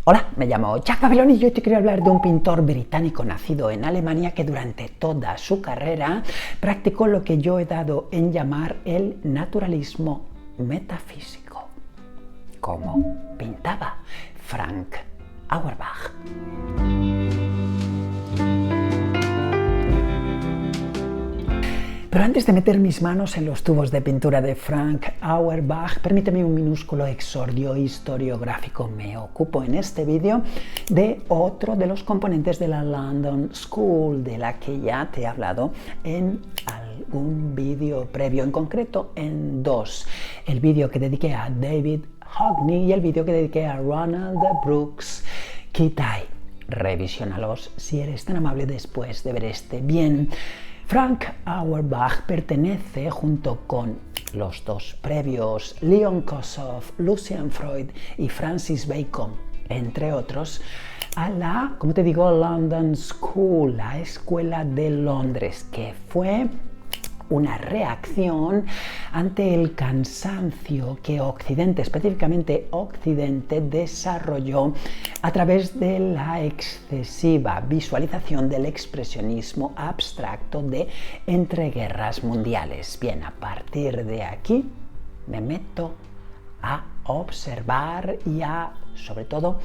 Hola, me llamo Jack Babylon y yo te quiero hablar de un pintor británico nacido en Alemania que durante toda su carrera practicó lo que yo he dado en llamar el naturalismo metafísico. ¿Cómo pintaba Frank Auerbach? Pero antes de meter mis manos en los tubos de pintura de Frank Auerbach, permíteme un minúsculo exordio historiográfico. Me ocupo en este vídeo de otro de los componentes de la London School, de la que ya te he hablado en algún vídeo previo, en concreto en dos. El vídeo que dediqué a David Hockney y el vídeo que dediqué a Ronald Brooks Kitaj. Revisionalos si eres tan amable después de ver este. Bien. Frank Auerbach pertenece, junto con los dos previos, Leon Kossoff, Lucian Freud y Francis Bacon, entre otros, a la, como te digo, London School, la Escuela de Londres, que fue una reacción ante el cansancio que Occidente, específicamente Occidente, desarrolló a través de la excesiva visualización del expresionismo abstracto de entreguerras mundiales. Bien, a partir de aquí me meto a observar y a, sobre todo,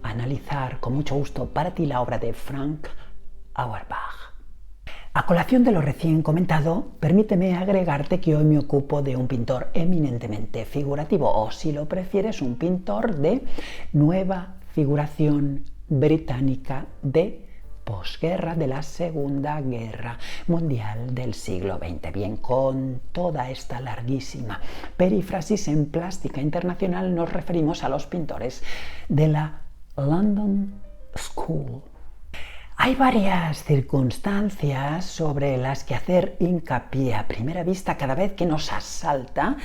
analizar con mucho gusto para ti la obra de Frank Auerbach. A colación de lo recién comentado, permíteme agregarte que hoy me ocupo de un pintor eminentemente figurativo, o si lo prefieres, un pintor de nueva figuración británica de posguerra, de la Segunda Guerra Mundial del siglo XX. Bien, con toda esta larguísima perífrasis en plástica internacional nos referimos a los pintores de la London School. Hay varias circunstancias sobre las que hacer hincapié a primera vista cada vez que nos asalta,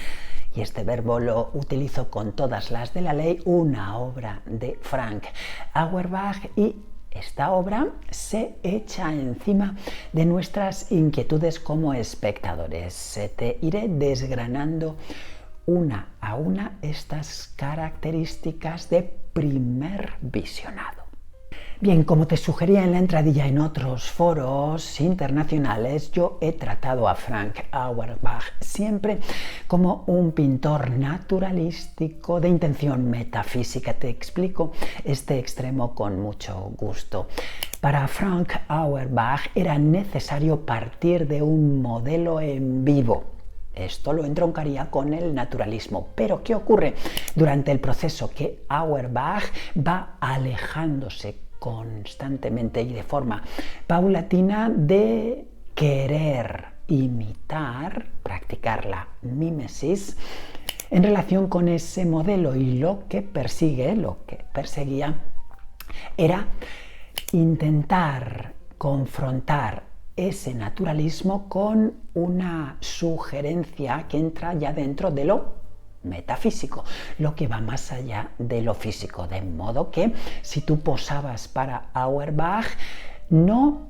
y este verbo lo utilizo con todas las de la ley, una obra de Frank Auerbach, y esta obra se echa encima de nuestras inquietudes como espectadores. Te iré desgranando una a una estas características de primer visionado. Bien, como te sugería en la entradilla en otros foros internacionales, yo he tratado a Frank Auerbach siempre como un pintor naturalístico de intención metafísica. Te explico este extremo con mucho gusto. Para Frank Auerbach era necesario partir de un modelo en vivo. Esto lo entroncaría con el naturalismo. Pero ¿qué ocurre durante el proceso? Que Auerbach va alejándose constantemente y de forma paulatina de querer imitar, practicar la mímesis en relación con ese modelo, y lo que perseguía era intentar confrontar ese naturalismo con una sugerencia que entra ya dentro de lo metafísico, lo que va más allá de lo físico, de modo que si tú posabas para Auerbach, no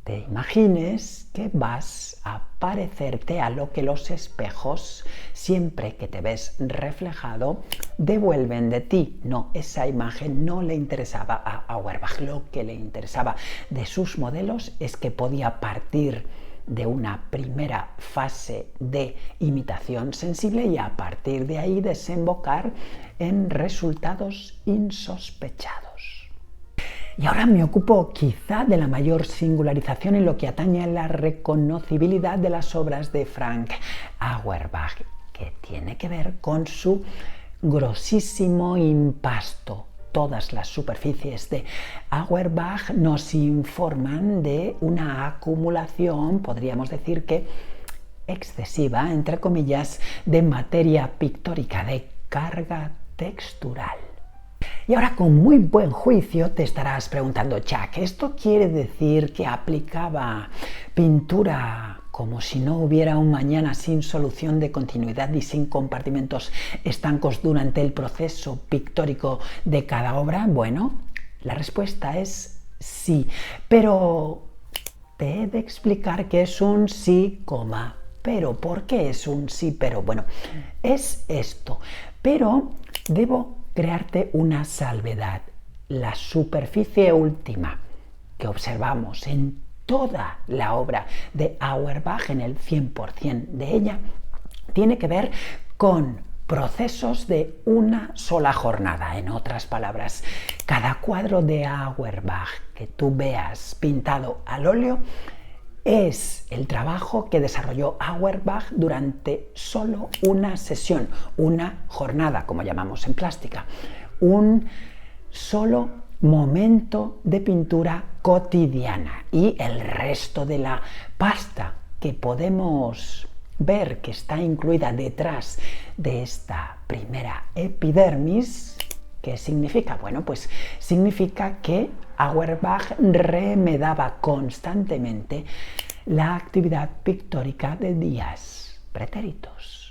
te imagines que vas a parecerte a lo que los espejos, siempre que te ves reflejado, devuelven de ti. No, esa imagen no le interesaba a Auerbach. Lo que le interesaba de sus modelos es que podía partir de una primera fase de imitación sensible y a partir de ahí desembocar en resultados insospechados. Y ahora me ocupo quizá de la mayor singularización en lo que atañe a la reconocibilidad de las obras de Frank Auerbach, que tiene que ver con su grosísimo impasto. Todas las superficies de Auerbach nos informan de una acumulación, podríamos decir que excesiva, entre comillas, de materia pictórica, de carga textural. Y ahora, con muy buen juicio, te estarás preguntando, Jack, ¿esto quiere decir que aplicaba pintura como si no hubiera un mañana, sin solución de continuidad y sin compartimentos estancos durante el proceso pictórico de cada obra? Bueno, la respuesta es sí, pero te he de explicar que es un sí, pero. ¿Por qué es un sí, pero? Bueno, es esto, pero debo crearte una salvedad. La superficie última que observamos en toda la obra de Auerbach, en el 100% de ella, tiene que ver con procesos de una sola jornada. En otras palabras, cada cuadro de Auerbach que tú veas pintado al óleo es el trabajo que desarrolló Auerbach durante solo una sesión, una jornada, como llamamos en plástica, un solo momento de pintura cotidiana, y el resto de la pasta que podemos ver que está incluida detrás de esta primera epidermis, ¿qué significa? Bueno, pues significa que Auerbach remedaba constantemente la actividad pictórica de días pretéritos.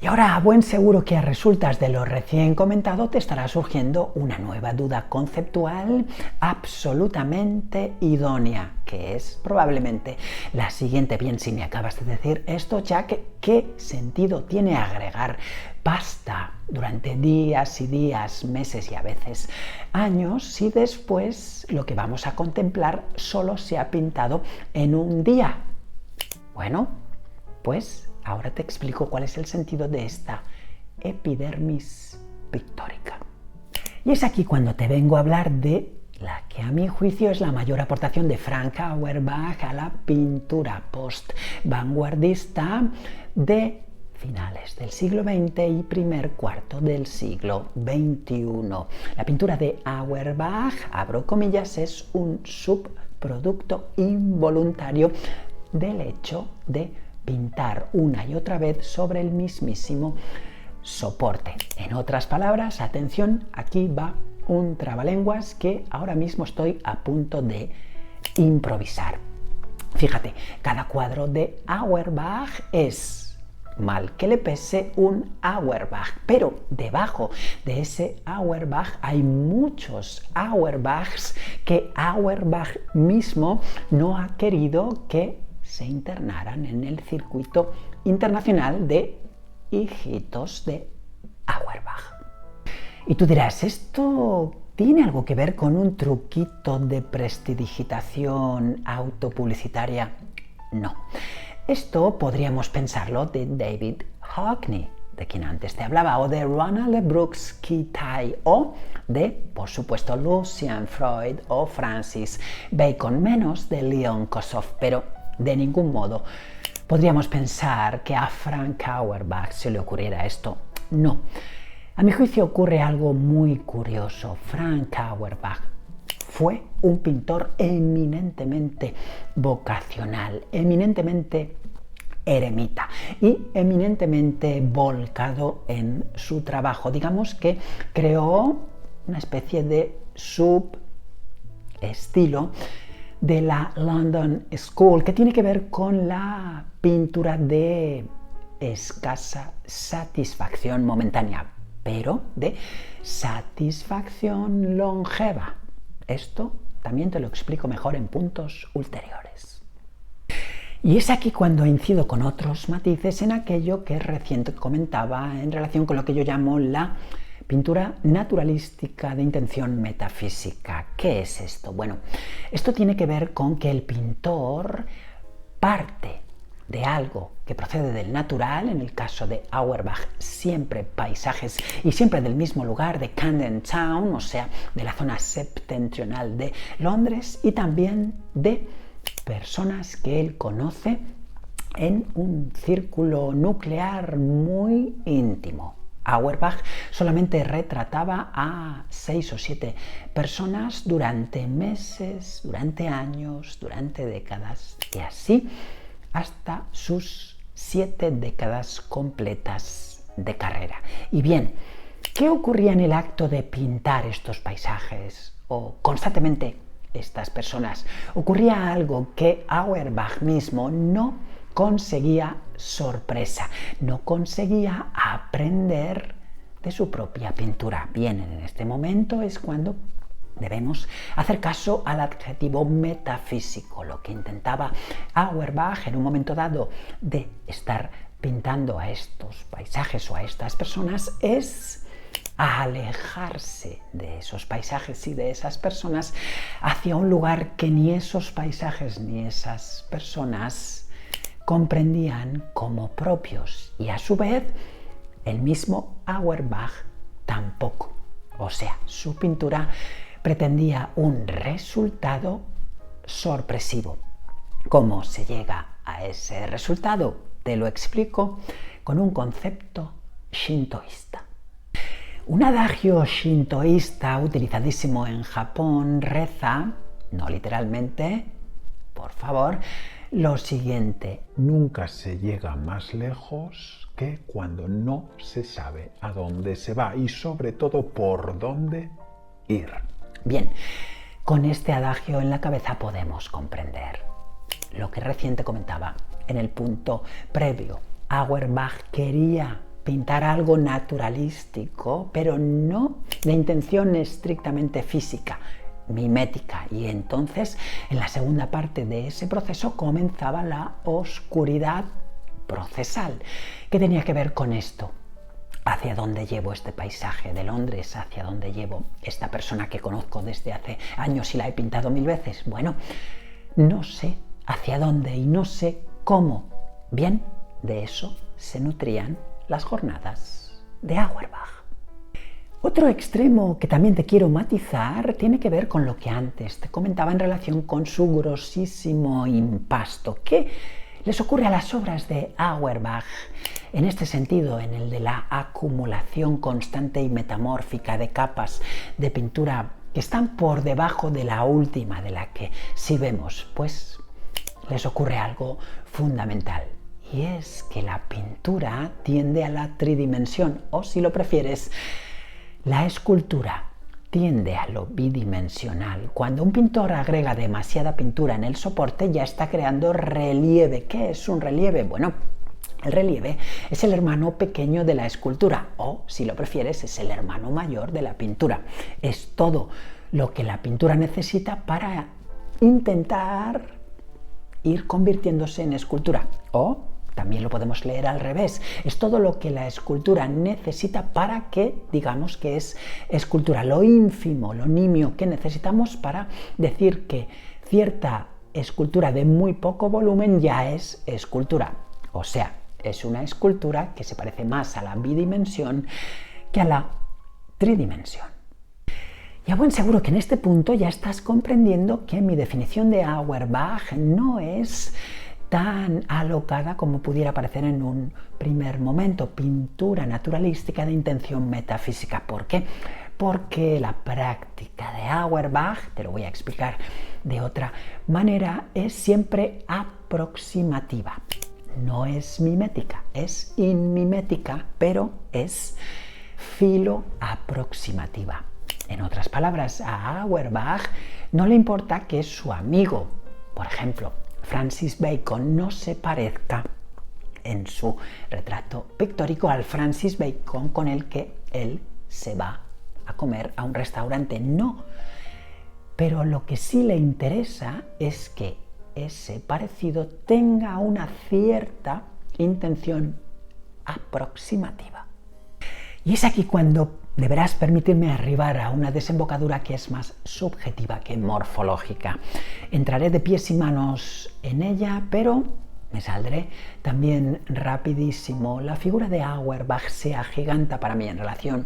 Y ahora, a buen seguro que a resultas de lo recién comentado te estará surgiendo una nueva duda conceptual absolutamente idónea, que es probablemente la siguiente. Bien, si me acabas de decir esto, ya que ¿qué sentido tiene agregar pasta durante días y días, meses y a veces años, si después lo que vamos a contemplar solo se ha pintado en un día? Bueno, pues ahora te explico cuál es el sentido de esta epidermis pictórica. Y es aquí cuando te vengo a hablar de la que a mi juicio es la mayor aportación de Frank Auerbach a la pintura post-vanguardista de finales del siglo XX y primer cuarto del siglo XXI. La pintura de Auerbach, abro comillas, es un subproducto involuntario del hecho de pintar una y otra vez sobre el mismísimo soporte. En otras palabras, atención, aquí va un trabalenguas que ahora mismo estoy a punto de improvisar. Fíjate, cada cuadro de Auerbach es, mal que le pese, un Auerbach, pero debajo de ese Auerbach hay muchos Auerbachs que Auerbach mismo no ha querido que se internaran en el circuito internacional de hijitos de Auerbach. Y tú dirás, ¿esto tiene algo que ver con un truquito de prestidigitación autopublicitaria? No. Esto podríamos pensarlo de David Hockney, de quien antes te hablaba, o de Ronald Brooks Kitaï, o de, por supuesto, Lucian Freud o Francis Bacon, menos de Leon Kossoff, pero de ningún modo podríamos pensar que a Frank Auerbach se le ocurriera esto. No. A mi juicio ocurre algo muy curioso. Frank Auerbach fue un pintor eminentemente vocacional, eminentemente eremita y eminentemente volcado en su trabajo. Digamos que creó una especie de subestilo de la London School, que tiene que ver con la pintura de escasa satisfacción momentánea, pero de satisfacción longeva. Esto también te lo explico mejor en puntos ulteriores. Y es aquí cuando incido con otros matices en aquello que recién comentaba en relación con lo que yo llamo la pintura naturalística de intención metafísica. ¿Qué es esto? Bueno, esto tiene que ver con que el pintor parte de algo que procede del natural, en el caso de Auerbach siempre paisajes y siempre del mismo lugar, de Camden Town, o sea, de la zona septentrional de Londres, y también de personas que él conoce en un círculo nuclear muy íntimo. Auerbach solamente retrataba a 6 o 7 personas durante meses, durante años, durante décadas, y así hasta sus 7 décadas completas de carrera. Y bien, ¿qué ocurría en el acto de pintar estos paisajes o constantemente estas personas? Ocurría algo que Auerbach mismo no conseguía sorpresa, no conseguía aprender de su propia pintura. Bien, en este momento es cuando debemos hacer caso al adjetivo metafísico. Lo que intentaba Auerbach en un momento dado de estar pintando a estos paisajes o a estas personas es a alejarse de esos paisajes y de esas personas hacia un lugar que ni esos paisajes ni esas personas comprendían como propios, y a su vez el mismo Auerbach tampoco. O sea, su pintura pretendía un resultado sorpresivo. ¿Cómo se llega a ese resultado? Te lo explico con un concepto shintoísta. Un adagio shintoísta utilizadísimo en Japón reza, no literalmente, por favor, lo siguiente: nunca se llega más lejos que cuando no se sabe a dónde se va y sobre todo por dónde ir. Bien, con este adagio en la cabeza podemos comprender lo que recién te comentaba en el punto previo. Auerbach quería pintar algo naturalístico, pero no de intención estrictamente física, mimética, y entonces en la segunda parte de ese proceso comenzaba la oscuridad procesal, que tenía que ver con esto. ¿Hacia dónde llevo este paisaje de Londres? ¿Hacia dónde llevo esta persona que conozco desde hace años y la he pintado 1000 veces? Bueno, no sé hacia dónde y no sé cómo. Bien, de eso se nutrían las jornadas de Auerbach. Otro extremo que también te quiero matizar tiene que ver con lo que antes te comentaba en relación con su grosísimo impasto. ¿Qué les ocurre a las obras de Auerbach en este sentido, en el de la acumulación constante y metamórfica de capas de pintura que están por debajo de la última, de la que sí vemos? Pues les ocurre algo fundamental, y es que la pintura tiende a la tridimensión, o si lo prefieres, la escultura tiende a lo bidimensional. Cuando un pintor agrega demasiada pintura en el soporte, ya está creando relieve. ¿Qué es un relieve? Bueno, el relieve es el hermano pequeño de la escultura, o si lo prefieres, es el hermano mayor de la pintura. Es todo lo que la pintura necesita para intentar ir convirtiéndose en escultura, o también lo podemos leer al revés: es todo lo que la escultura necesita para que digamos que es escultura, lo ínfimo, lo nimio que necesitamos para decir que cierta escultura de muy poco volumen ya es escultura. O sea, es una escultura que se parece más a la bidimensión que a la tridimensión. Y a buen seguro que en este punto ya estás comprendiendo que mi definición de Auerbach no es tan alocada como pudiera parecer en un primer momento. Pintura naturalística de intención metafísica. ¿Por qué? Porque la práctica de Auerbach, te lo voy a explicar de otra manera, es siempre aproximativa. No es mimética, es inmimética, pero es filoaproximativa. En otras palabras, a Auerbach no le importa que su amigo, por ejemplo, Francis Bacon, no se parezca en su retrato pictórico al Francis Bacon con el que él se va a comer a un restaurante. No, pero lo que sí le interesa es que ese parecido tenga una cierta intención aproximativa. Y es aquí cuando deberás permitirme arribar a una desembocadura que es más subjetiva que morfológica. Entraré de pies y manos en ella, pero me saldré también rapidísimo. La figura de Auerbach se agiganta para mí en relación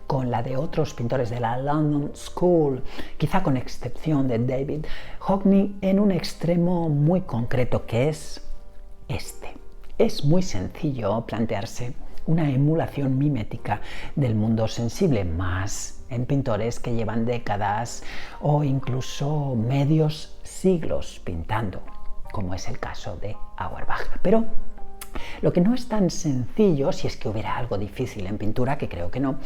con la de otros pintores de la London School, quizá con excepción de David Hockney, en un extremo muy concreto, que es este. Es muy sencillo plantearse una emulación mimética del mundo sensible, más en pintores que llevan décadas o incluso medios siglos pintando, como es el caso de Auerbach. Pero lo que no es tan sencillo, si es que hubiera algo difícil en pintura, que creo que no,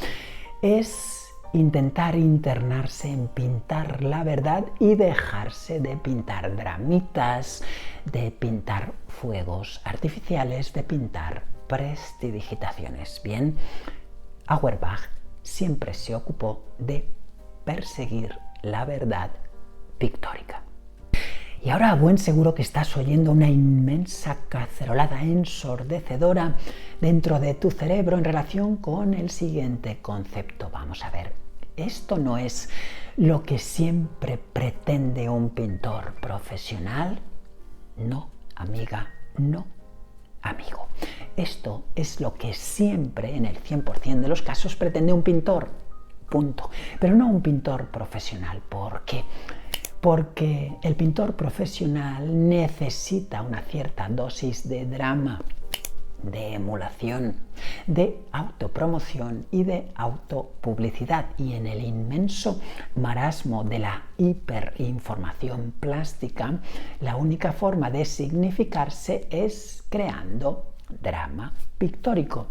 es intentar internarse en pintar la verdad y dejarse de pintar dramitas, de pintar fuegos artificiales, de pintar prestidigitaciones. Bien, Auerbach siempre se ocupó de perseguir la verdad pictórica. Y ahora a buen seguro que estás oyendo una inmensa cacerolada ensordecedora dentro de tu cerebro en relación con el siguiente concepto. Vamos a ver, esto no es lo que siempre pretende un pintor profesional. No, amiga, no, amigo. Esto es lo que siempre, en el 100% de los casos, pretende un pintor. Punto. Pero no un pintor profesional. ¿Por qué? Porque el pintor profesional necesita una cierta dosis de drama, de emulación, de autopromoción y de autopublicidad. Y en el inmenso marasmo de la hiperinformación plástica, la única forma de significarse es creando drama pictórico.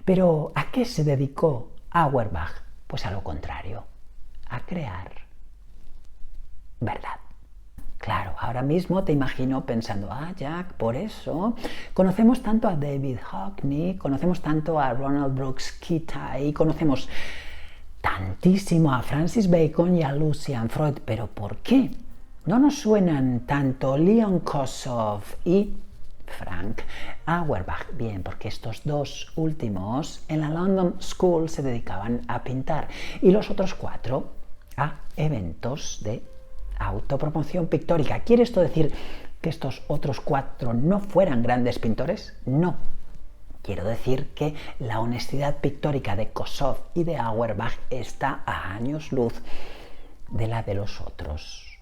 Pero ¿a qué se dedicó Auerbach? Pues a lo contrario, a crear verdad. Claro, ahora mismo te imagino pensando, Jack, por eso conocemos tanto a David Hockney, conocemos tanto a Ronald Brooks Kitaj, conocemos tantísimo a Francis Bacon y a Lucian Freud, pero ¿por qué no nos suenan tanto Leon Kossoff y Frank Auerbach? Bien, porque estos dos últimos en la London School se dedicaban a pintar y los otros 4 a eventos de autopromoción pictórica. ¿Quiere esto decir que estos otros 4 no fueran grandes pintores? No. Quiero decir que la honestidad pictórica de Kossoff y de Auerbach está a años luz de la de los otros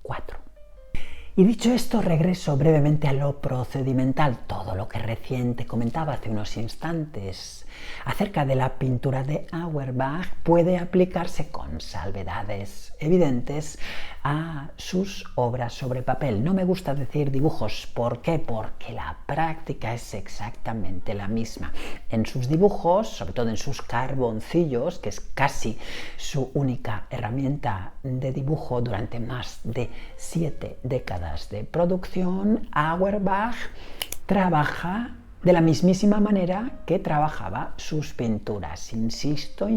4. Y dicho esto, regreso brevemente a lo procedimental, todo lo que recién te comentaba hace unos instantes acerca de la pintura de Auerbach puede aplicarse con salvedades evidentes a sus obras sobre papel. No me gusta decir dibujos, ¿por qué? Porque la práctica es exactamente la misma. En sus dibujos, sobre todo en sus carboncillos, que es casi su única herramienta de dibujo durante más de 7 décadas de producción, Auerbach trabaja de la mismísima manera que trabajaba sus pinturas. Insisto,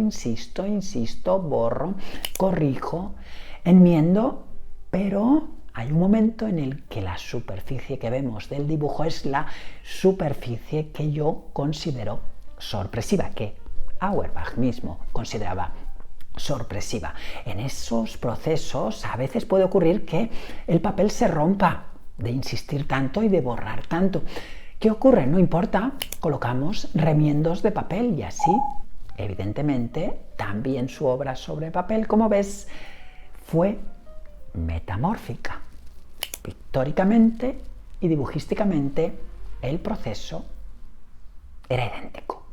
borro, corrijo, enmiendo, pero hay un momento en el que la superficie que vemos del dibujo es la superficie que yo considero sorpresiva, que Auerbach mismo consideraba sorpresiva. En esos procesos a veces puede ocurrir que el papel se rompa de insistir tanto y de borrar tanto. ¿Qué ocurre? No importa, colocamos remiendos de papel y así, evidentemente, también su obra sobre papel, como ves, fue metamórfica. Pictóricamente y dibujísticamente el proceso era idéntico.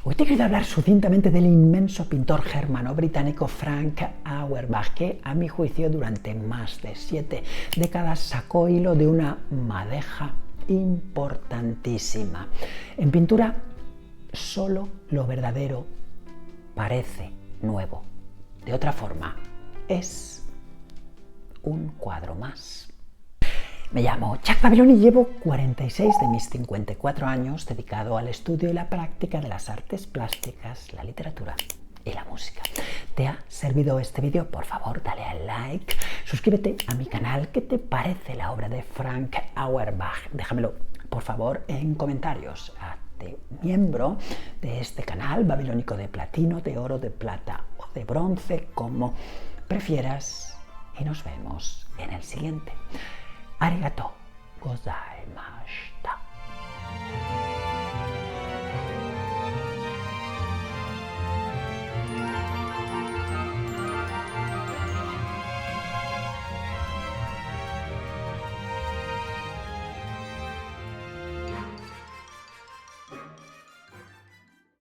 Hoy te he querido hablar sucintamente del inmenso pintor germano-británico Frank Auerbach, que a mi juicio durante más de 7 décadas sacó hilo de una madeja importantísima. En pintura, solo lo verdadero parece nuevo. De otra forma, es un cuadro más. Me llamo Jack Babylon y llevo 46 de mis 54 años dedicado al estudio y la práctica de las artes plásticas, la literatura y la música. ¿Te ha servido este vídeo? Por favor, dale al like, suscríbete a mi canal. ¿Qué te parece la obra de Frank Auerbach? Déjamelo, por favor, en comentarios. Hazte miembro de este canal babilónico de platino, de oro, de plata o de bronce, como prefieras. Y nos vemos en el siguiente. Arigato gozaimashita.